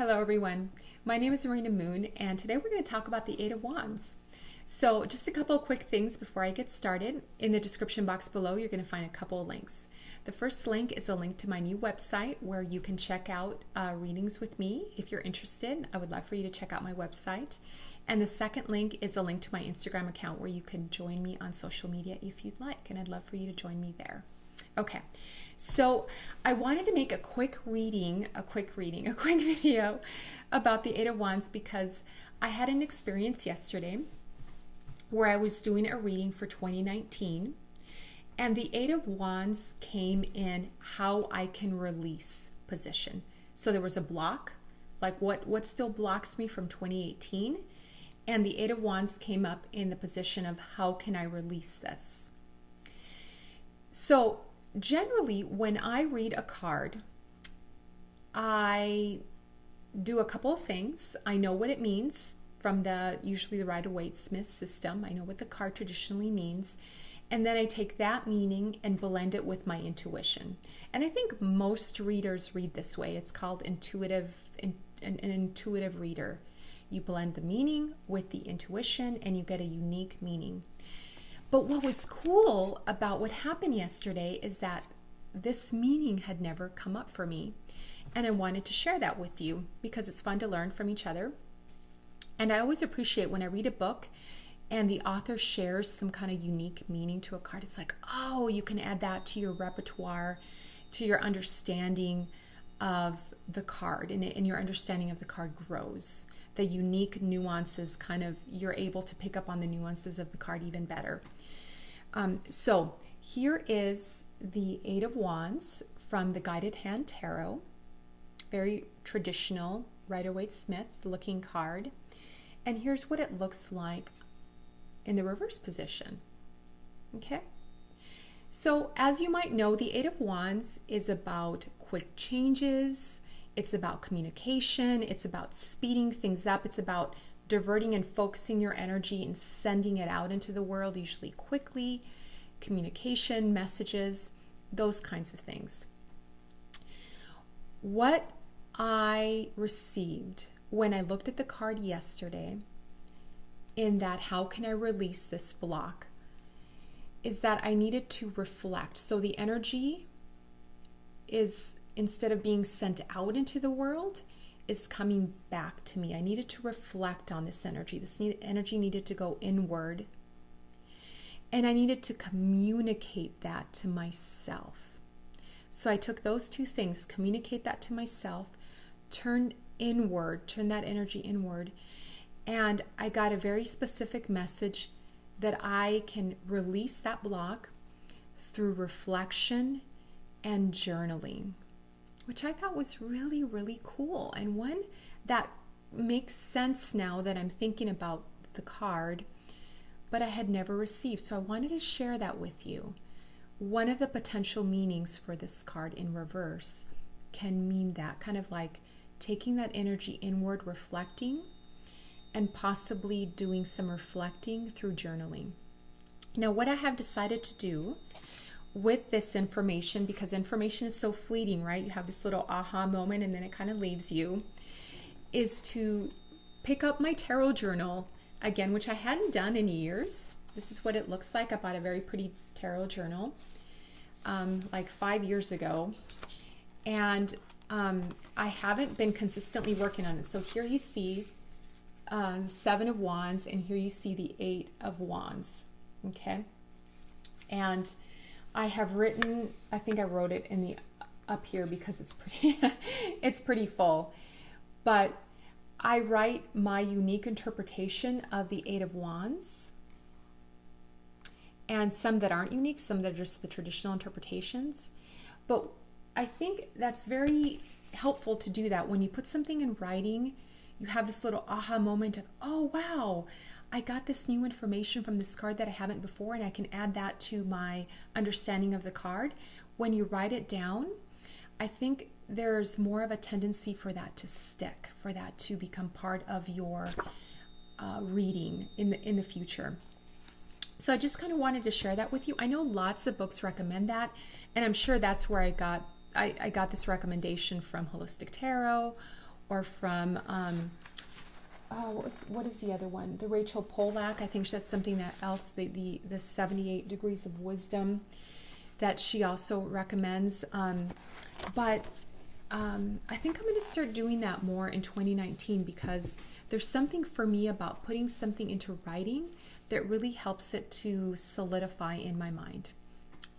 Hello everyone, my name is Marina Moon and today we're going to talk about the Eight of Wands. So just a couple of quick things before I get started. In the description box below you're going to find a couple of links. The first link is a link to my new website where you can check out readings with me if you're interested. I would love for you to check out my website. And the second link is a link to my Instagram account where you can join me on social media if you'd like, and I'd love for you to join me there. Okay, so I wanted to make a quick video about the Eight of Wands because I had an experience yesterday where I was doing a reading for 2019 and the Eight of Wands came in how I can release position. So there was a block, like what still blocks me from 2018, and the Eight of Wands came up in the position of how can I release this. So generally, when I read a card, I do a couple of things. I know what it means from usually the Rider-Waite-Smith system. I know what the card traditionally means. And then I take that meaning and blend it with my intuition. And I think most readers read this way. It's called an intuitive reader. You blend the meaning with the intuition and you get a unique meaning. But what was cool about what happened yesterday is that this meaning had never come up for me. And I wanted to share that with you because it's fun to learn from each other. And I always appreciate when I read a book and the author shares some kind of unique meaning to a card. It's like, oh, you can add that to your repertoire, to your understanding of the card, and your understanding of the card grows. The unique nuances you're able to pick up on the nuances of the card even better. So here is the Eight of Wands from the Guided Hand Tarot. Very traditional Rider-Waite-Smith looking card. And here's what it looks like in the reverse position. Okay? So as you might know, the Eight of Wands is about quick changes. It's about communication. It's about speeding things up. It's about diverting and focusing your energy and sending it out into the world, usually quickly. Communication, messages, those kinds of things. What I received when I looked at the card yesterday in that how can I release this block is that I needed to reflect. So the energy is, instead of being sent out into the world, is coming back to me. I needed to reflect on this energy. Energy needed to go inward. And I needed to communicate that to myself. So I took those two things, communicate that to myself, turn that energy inward, and I got a very specific message that I can release that block through reflection and journaling, which I thought was really, really cool. And one that makes sense now that I'm thinking about the card, but I had never received. So I wanted to share that with you. One of the potential meanings for this card in reverse can mean that, kind of like taking that energy inward, reflecting, and possibly doing some reflecting through journaling. Now, what I have decided to do with this information, because information is so fleeting, right? You have this little aha moment and then it kind of leaves you, is to pick up my tarot journal again, which I hadn't done in years. This is what it looks like. I bought a very pretty tarot journal like 5 years ago. And I haven't been consistently working on it. So here you see the Seven of Wands, and here you see the Eight of Wands. Okay. And I have written, I think I wrote it in the up here because it's pretty, it's pretty full. But I write my unique interpretation of the Eight of Wands, and some that aren't unique, some that are just the traditional interpretations. But I think that's very helpful to do that. When you put something in writing, you have this little aha moment of, oh wow, I got this new information from this card that I haven't before, and I can add that to my understanding of the card. When you write it down, I think there's more of a tendency for that to stick, for that to become part of your reading in the future. So I just kind of wanted to share that with you. I know lots of books recommend that, and I'm sure that's where I got this recommendation from Holistic Tarot or from, what is the other one? The Rachel Pollack. I think that's something that else, the 78 Degrees of Wisdom, that she also recommends. But I think I'm going to start doing that more in 2019, because there's something for me about putting something into writing that really helps it to solidify in my mind.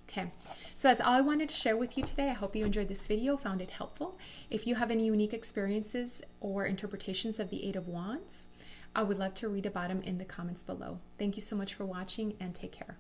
Okay, so that's all I wanted to share with you today. I hope you enjoyed this video, found it helpful. If you have any unique experiences or interpretations of the Eight of Wands, I would love to read about them in the comments below. Thank you so much for watching, and take care.